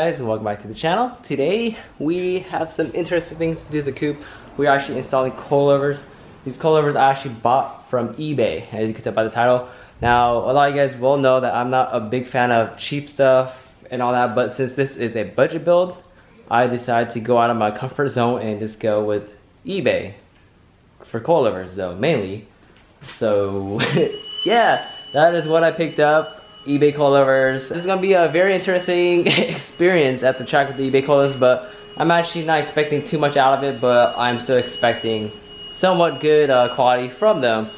guys, and welcome back to the channel. Today we have some interesting things to do to the coop. We're actually installing coilovers. These coilovers I actually bought from eBay, as you can tell by the title. Now a lot of you guys will know that I'm not a big fan of cheap stuff and all that, but since this is a budget build, I decided to go out of my comfort zone and just go with eBay for coilovers though, mainly. So yeah, that is what I picked up. eBay coilovers. This is gonna be a very interesting experience at the track with the eBay coilovers, but I'm actually not expecting too much out of it, but I'm still expecting somewhat good quality from them.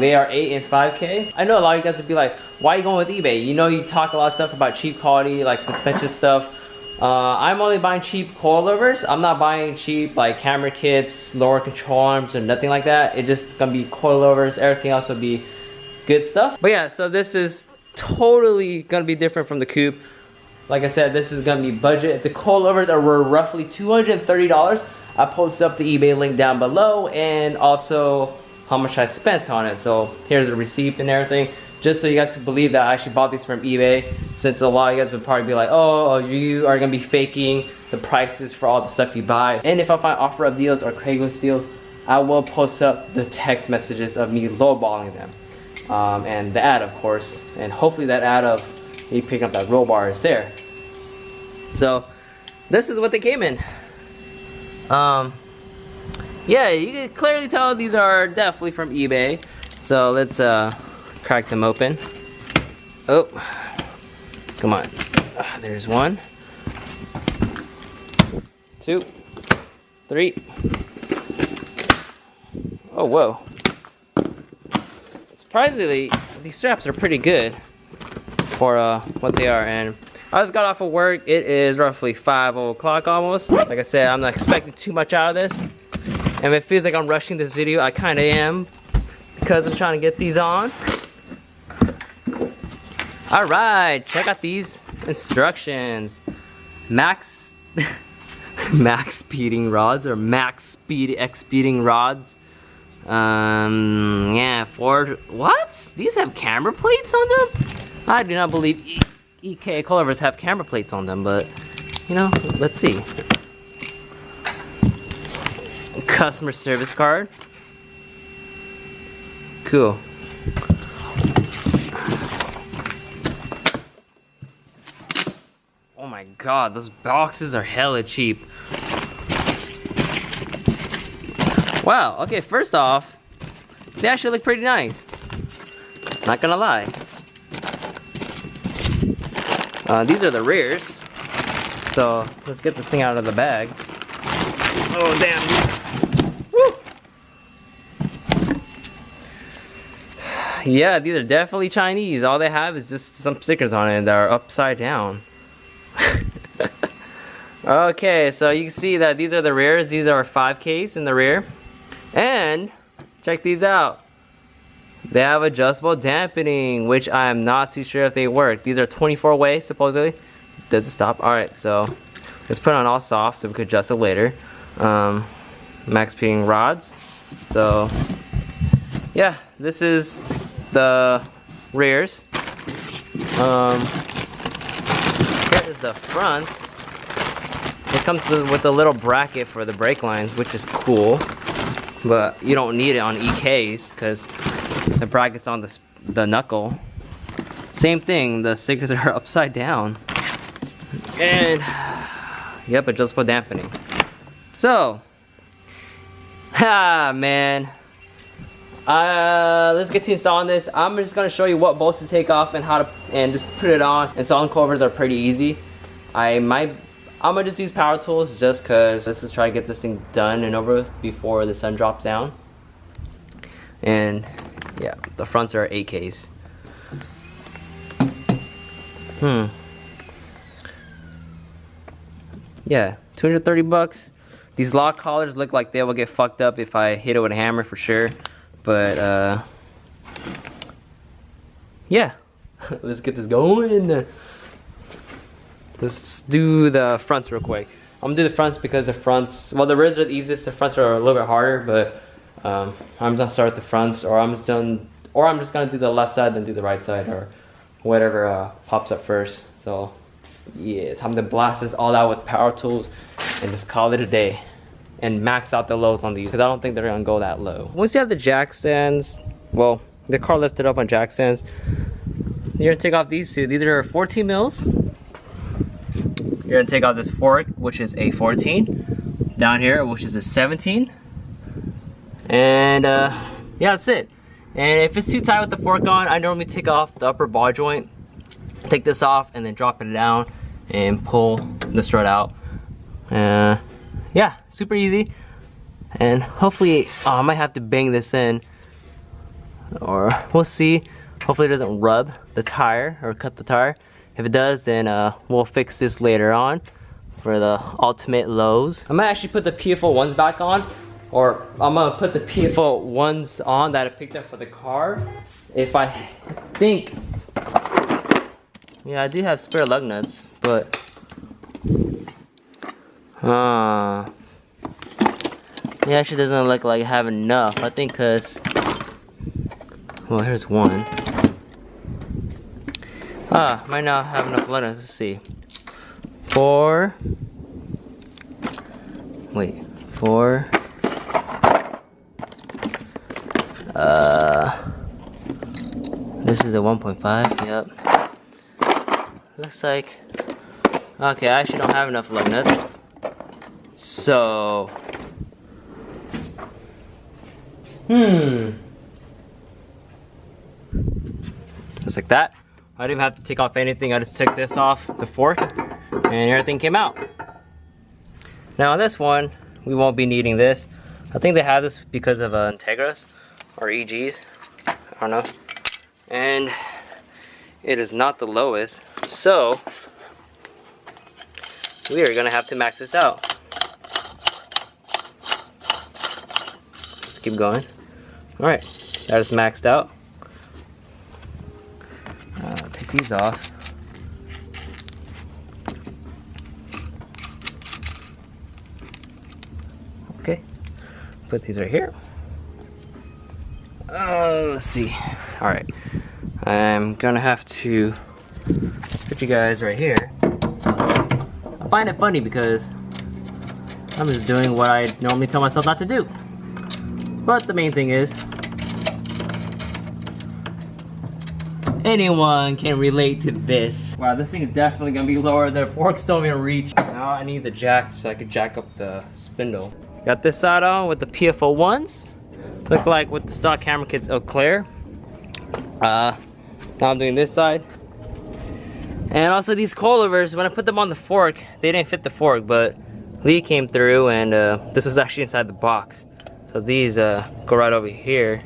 They are 8 and 5K. I know a lot of you guys would be like, why are you going with eBay? You know, you talk a lot of stuff about cheap quality, like suspension stuff. I'm only buying cheap coilovers. I'm not buying cheap like camera kits, lower control arms, or nothing like that. It's just gonna be coilovers. Everything else would be good stuff. But yeah, so this is totally gonna be different from the coupe. Like I said, this is gonna be budget. The coilovers were roughly $230. I posted up the eBay link down below and also how much I spent on it. So here's the receipt and everything, just so you guys can believe that I actually bought these from eBay, since a lot of you guys would probably be like, oh, you are gonna be faking the prices for all the stuff you buy. And if I find offer up deals or Craigslist deals, I will post up the text messages of me lowballing them. And the ad, of course, and hopefully that ad of me picking up that roll bar is there. So this is what they came in. Yeah, you can clearly tell these are definitely from eBay. So let's crack them open. Oh, come on. There's 1, 2, 3. Oh, whoa. Surprisingly, these straps are pretty good for what they are, and I just got off of work. It is roughly 5 o'clock almost. Like I said, I'm not expecting too much out of this, and if it feels like I'm rushing this video, I kind of am, because I'm trying to get these on. Alright, check out these instructions. Max speeding rods, or max speed expeeding rods. Yeah, what? These have camera plates on them? I do not believe EK coilovers have camera plates on them, but you know, let's see. Customer service card. Cool. Oh my god, those boxes are hella cheap. Wow, okay, first off, they actually look pretty nice. Not gonna lie. These are the rears. So, let's get this thing out of the bag. Oh, damn. Woo! Yeah, these are definitely Chinese. All they have is just some stickers on it that are upside down. Okay, so you can see that these are the rears. These are 5Ks in the rear. And check these out. They have adjustable dampening, which I am not too sure if they work. These are 24-way supposedly. Does it stop? Alright, so let's put it on all soft so we could adjust it later. Max speeding rods. So yeah, this is the rears. Here is the fronts. It comes with a little bracket for the brake lines, which is cool. But you don't need it on EKs because the bracket's on the knuckle. Same thing, the stickers are upside down. And yep, adjustable dampening. So, man, let's get to installing this. I'm just gonna show you what bolts to take off and how to just put it on. Installing coilovers are pretty easy. I'm gonna just use power tools just cause let's just try to get this thing done and over with before the sun drops down. And yeah, the fronts are 8Ks. Yeah, 230 bucks. These lock collars look like they will get fucked up if I hit it with a hammer for sure. But yeah, let's get this going. Let's do the fronts real quick. I'm gonna do the fronts because the fronts, well, the rears are the easiest. The fronts are a little bit harder, but I'm gonna start with the fronts, or I'm just gonna do the left side, then do the right side, or whatever pops up first. So Yeah, time to blast this all out with power tools and just call it a day. And max out the lows on these, because I don't think they're gonna go that low. Once you have the jack stands, well, the car lifted up on jack stands, you're gonna take off these two. These are 14 mils. You're gonna take off this fork, which is a 14. Down here, which is a 17. And yeah, that's it. And if it's too tight with the fork on, I normally take off the upper ball joint, take this off, and then drop it down and pull the strut out. Yeah, super easy. And hopefully, I might have to bang this in, or we'll see. Hopefully it doesn't rub the tire or cut the tire. If it does, then we'll fix this later on for the ultimate lows. I'm gonna actually put the PFO ones back on, or I'm gonna put the PFO ones on that I picked up for the car. If I think, yeah, I do have spare lug nuts, but it actually doesn't look like I have enough. I think cause, well, here's one. Might not have enough lug nuts. Let's see. 4. Wait, 4. This is a 1.5. Yep. Looks like. Okay, I actually don't have enough lug nuts. So. Just like that. I didn't even have to take off anything. I just took this off the fork and everything came out. Now on this one, we won't be needing this. I think they have this because of Integras or EGs. I don't know. And it is not the lowest. So we are gonna have to max this out. Let's keep going. All right, that is maxed out. Take these off. Okay, put these right here. Let's see. All right, I'm gonna have to put you guys right here. I find it funny because I'm just doing what I normally tell myself not to do. But the main thing is, anyone can relate to this. Wow, this thing is definitely gonna be lower. The forks don't even reach. Now I need the jack so I could jack up the spindle. Got this side on with the PFO ones. Look like with the stock camera kits Eau Claire. Now I'm doing this side. And also these coilovers, when I put them on the fork, they didn't fit the fork, but Lee came through and this was actually inside the box. So these go right over here.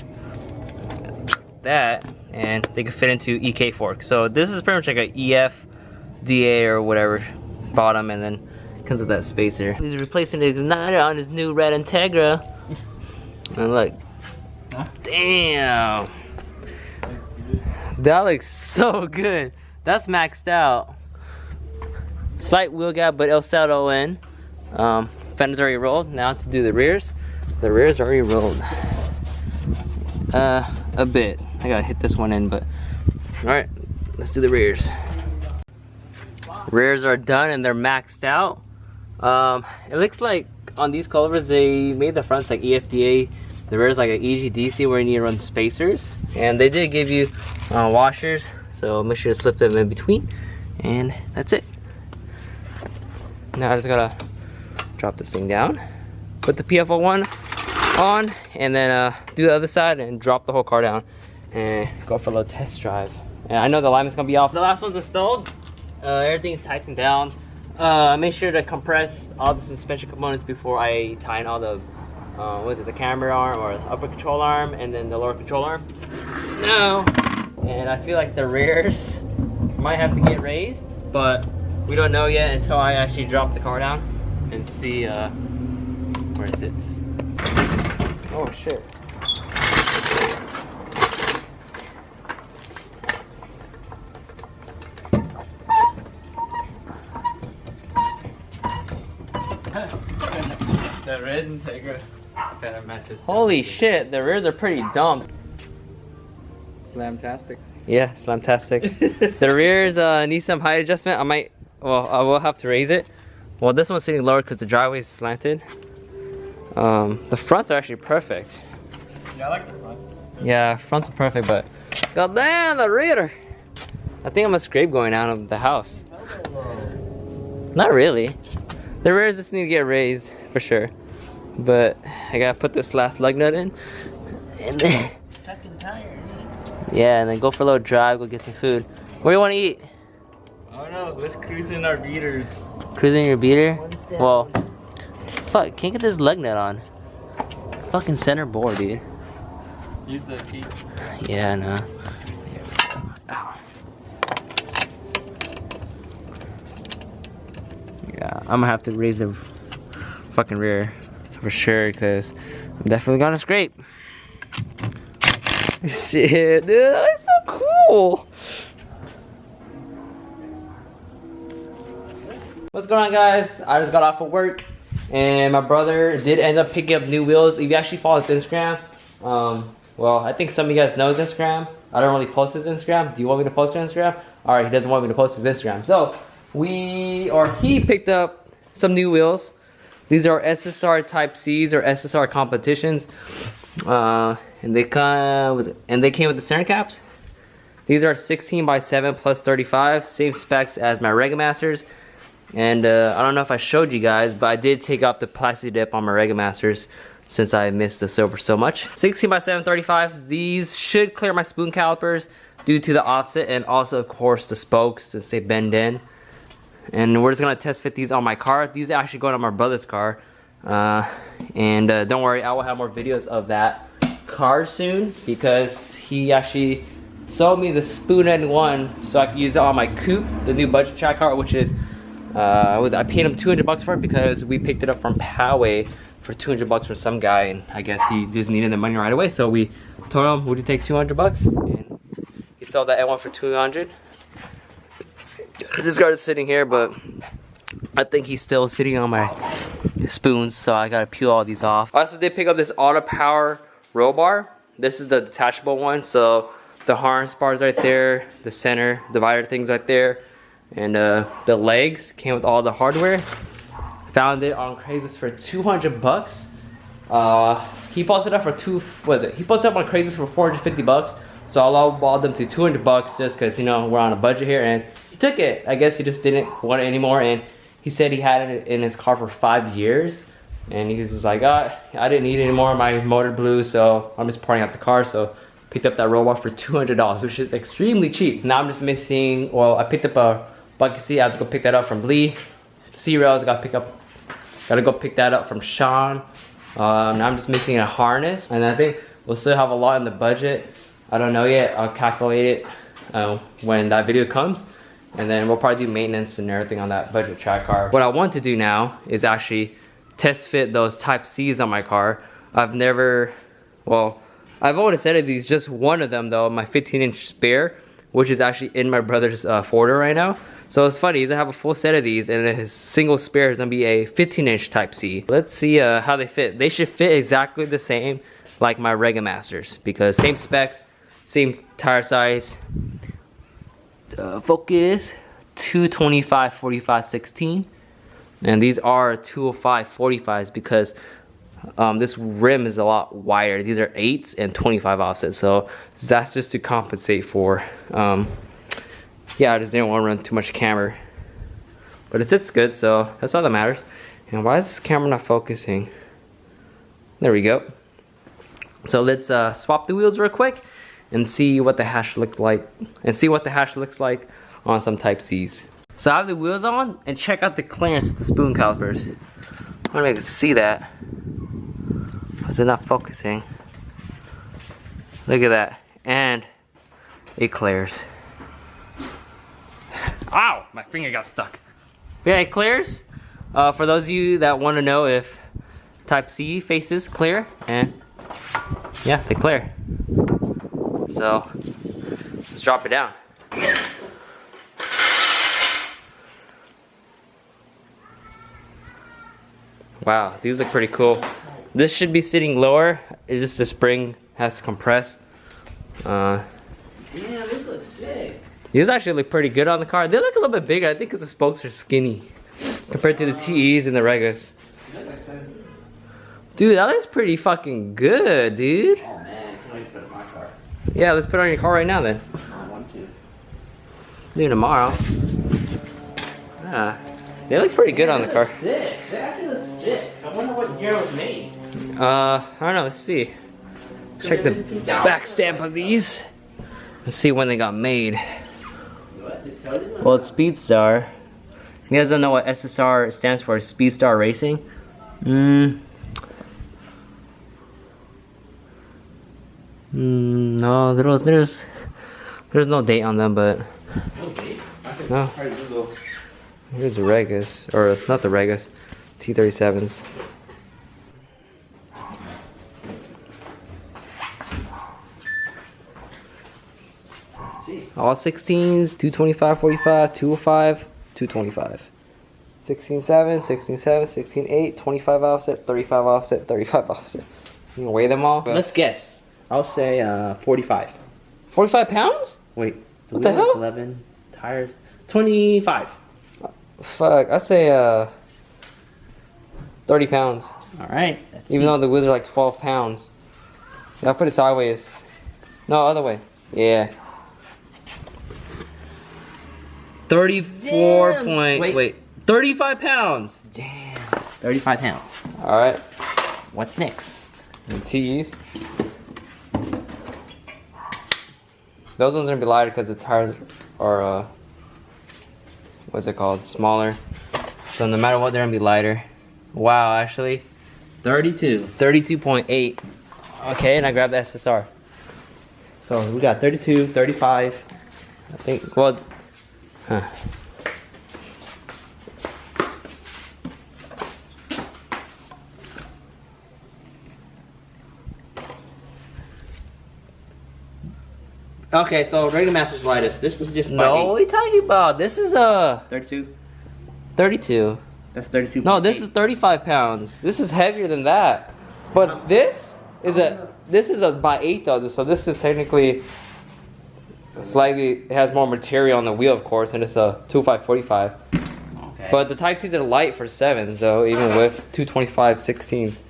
That, and they can fit into EK fork. So this is pretty much like a EF, DA or whatever bottom, and then comes with that spacer. He's replacing the igniter on his new red Integra. And look, damn, that looks so good. That's maxed out. Slight wheel gap, but it'll settle in. Fender's already rolled. Now to do the rears. The rears already rolled. A bit. I gotta hit this one in, but all right, let's do the rears. Rears are done and they're maxed out. It looks like on these coilovers they made the fronts like EFDA, the rears like an EGDC where you need to run spacers, and they did give you washers, so make sure to slip them in between, and that's it. Now I just gotta drop this thing down, put the PFO one on, and then do the other side and drop the whole car down and go for a little test drive. And I know the alignment's gonna be off. The last one's installed. Everything's tightened down. Make sure to compress all the suspension components before I tighten all the what is it, the camera arm or the upper control arm and then the lower control arm. No. And I feel like the rears might have to get raised, but we don't know yet until I actually drop the car down and see where it sits. Oh shit. The red Integra kind of matches. Holy shit, the rears are pretty dumb. Slamtastic. Yeah, slamtastic. The rears need some height adjustment. I might well, I will have to raise it. Well, this one's sitting lower because the driveway is slanted. The fronts are actually perfect. Yeah, I like the fronts. Yeah, fronts are perfect, but god damn the rear. I think I'm a scrape going out of the house. Not really. The rears just need to get raised for sure. But I gotta put this last lug nut in. And then yeah, and then go for a little drive, go get some food. What do you want to eat? I don't know, let's cruise in our beaters. Cruising your beater? Well, fuck, can't get this lug nut on. Fucking center board, dude. Use the key. Yeah, I know. Ow. Yeah, I'm gonna have to raise the fucking rear for sure, because I'm definitely gonna scrape. Shit, dude, that's so cool. What's going on, guys? I just got off of work and my brother did end up picking up new wheels. If you actually follow his Instagram, well, I think some of you guys know his Instagram. I don't really post his Instagram. Do you want me to post his Instagram? Alright, he doesn't want me to post his Instagram. So he picked up some new wheels. These are SSR Type C's or SSR competitions. And they came with the center caps. These are 16x7 plus 35, same specs as my Regamasters. And I don't know if I showed you guys, but I did take off the plastic dip on my Regamasters since I missed the silver so much. 16x7 35. These should clear my spoon calipers due to the offset and also of course the spokes since they bend in. And we're just gonna test fit these on my car. These are actually going on my brother's car. Don't worry, I will have more videos of that car soon because he actually sold me the spoon end one so I could use it on my coupe, the new budget track car, which is I paid him 200 bucks for it because we picked it up from Poway for 200 bucks from some guy, and I guess he just needed the money right away, so we told him, would you take 200 bucks? And he sold that N1 for 200. This guard is sitting here, but I think he's still sitting on my spoons, so I gotta peel all these off. I also did pick up this auto power roll bar. This is the detachable one, so the harness bar's right there, the center divider thing's right there, and the legs came with all the hardware. Found it on Craigslist for 200 bucks. He posted up for He posted up on Craigslist for 450 bucks. So I lowballed them to 200 bucks just because, you know, we're on a budget here, and he took it. I guess he just didn't want it anymore, and he said he had it in his car for 5 years. And he was just like, I didn't need it anymore. My motor blew, so I'm just parting out the car. So picked up that robot for $200, which is extremely cheap. Now I'm just missing, well, I picked up a bucket seat. I have to go pick that up from Lee. C-rails, gotta go pick that up from Sean. Now I'm just missing a harness, and I think we'll still have a lot in the budget. I don't know yet. I'll calculate it when that video comes, and then we'll probably do maintenance and everything on that budget track car. What I want to do now is actually test fit those Type C's on my car. I've only set of these, just one of them though, my 15-inch spare, which is actually in my brother's Forder right now. So it's funny, he's gonna have a full set of these, and his single spare is gonna be a 15-inch Type C. Let's see how they fit. They should fit exactly the same like my Regamasters, because same specs, same tire size. Focus 225 45 16, and these are 205 45s because this rim is a lot wider. These are 8s and 25 offsets, so that's just to compensate for yeah, I just didn't want to run too much camera, but it sits good, so that's all that matters. And why is this camera not focusing? There we go. So let's swap the wheels real quick and see what the hash looks like, on some Type C's. So I have the wheels on, and check out the clearance of the spoon calipers. I want to make you see that. Why is it not focusing? Look at that, and it clears. Ow! My finger got stuck. But yeah, it clears. For those of you that want to know if Type C faces clear, and yeah, they clear. So let's drop it down. Wow, these look pretty cool. This should be sitting lower. It's just the spring has to compress. Damn, this looks sick. These actually look pretty good on the car. They look a little bit bigger. I think because the spokes are skinny compared to the TEs and the Regas. Dude, that looks pretty fucking good, dude. Oh man, can't wait to put it in my car. Yeah, let's put it on your car right now then. I want to. Do tomorrow. Yeah, they look pretty good on the car. Sick. They actually look sick. I wonder what year it was made. I don't know. Let's see. Check the back stamp of these. Let's see when they got made. Well, it's Speedstar. You guys don't know what SSR stands for? Speedstar Racing. No, there's no date on them, but no. Here's the Regas, or not the Regas, T37s. All 16s, 225, 45, 205, 225. 16.7, 16.7, 16.8, 25 offset, 35 offset, 35 offset. You can weigh them all? Let's guess. I'll say 45. 45 pounds? Wait. What the hell? 11 tires. 25. Fuck, I say 30 pounds. All right. Even though the wheels are like 12 pounds. Yeah, I'll put it sideways. No, other way. Yeah. 34 Damn. point, wait, 35 pounds. Damn. 35 pounds. All right. What's next? And T's. Those ones are gonna be lighter because the tires are, what's it called? Smaller. So no matter what, they're gonna be lighter. Wow, actually. 32. 32.8. Okay, and I grabbed the SSR. So we got 32, 35. I think, well, huh. Okay, so Regular Master's lightest. This is just No, what are you talking about? This is a 32. 32. That's 32. No, this is 35 pounds. This is heavier than that. But this is a by 8 though, so this is technically slightly, it has more material on the wheel, of course, and it's a 2545. Okay. But the Type C's are light for 7, so even with 225 16s.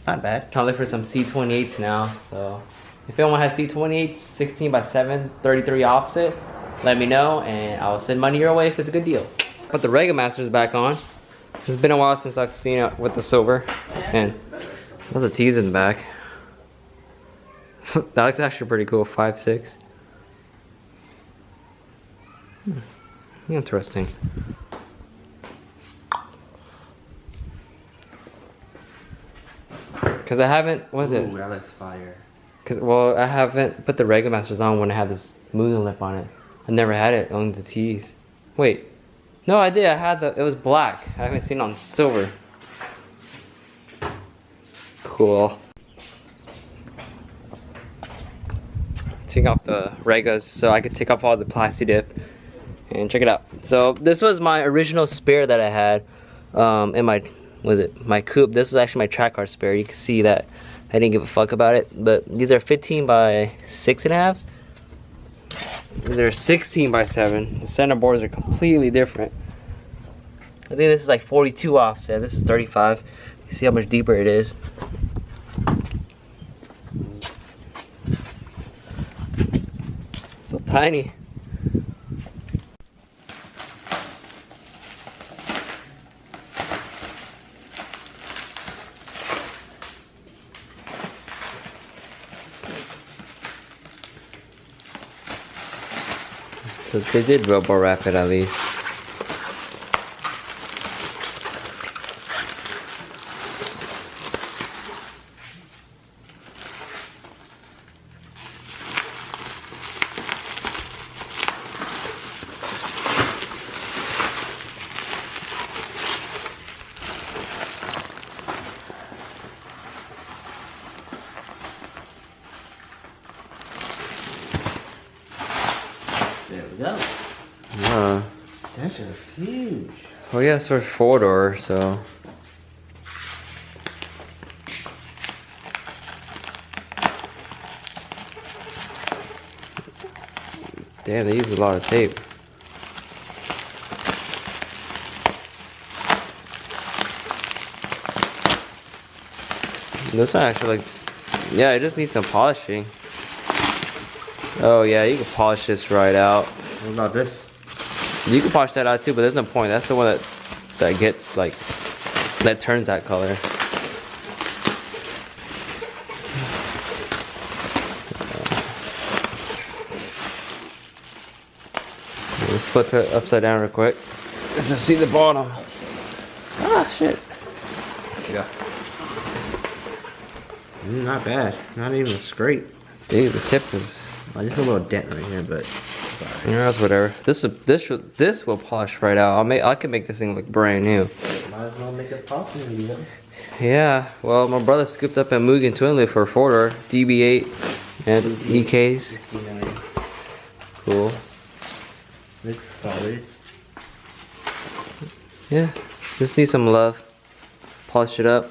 Not bad. Trying to look for some C28s now, so if anyone has C28s 16 by 7 33 offset, let me know and I'll send money your way if it's a good deal. Put the Rega Masters back on. It's been a while since I've seen it with the silver, and all the T's in the back. That looks actually pretty cool. 5.6. Interesting. Cause I haven't, Ooh, that looks fire. Cause well, I haven't put the Rega Masters on when I had this moving lip on it. I never had it on the T's. Wait, no, I did. I had it was black. I haven't seen it on silver. Cool. Take off the Regas so I could take off all the plastic dip and check it out. So this was my original spare that I had in my, my coupe. This was actually my track car spare. You can see that I didn't give a fuck about it, but these are 15 by 6.5s. These are 16 by 7. The center boards are completely different. I think this is like 42 offset. This is 35. You see how much deeper it is. So tiny. So they did rubber wrap it at least. There we go. Yeah. That shit is huge. Well, yeah, it's for 4-door, so. Damn, they use a lot of tape. This one actually looks, yeah, it just needs some polishing. Oh yeah, you can polish this right out. What about this? You can polish that out too, but there's no point. That's the one that gets like, that turns that color. Let's flip it upside down real quick. Let's just see the bottom. Ah, shit. There you go. Not bad. Not even a scrape. Dude, the tip is. Oh, just a little dent right here, but. Yeah, that's whatever. This will polish right out. I can make this thing look brand new. Might as well make it pop, you know. Yeah. Well, my brother scooped up a Mugen twin loop for a $4 DB8 and EKs. Cool. Looks solid. Yeah. Just need some love. Polish it up.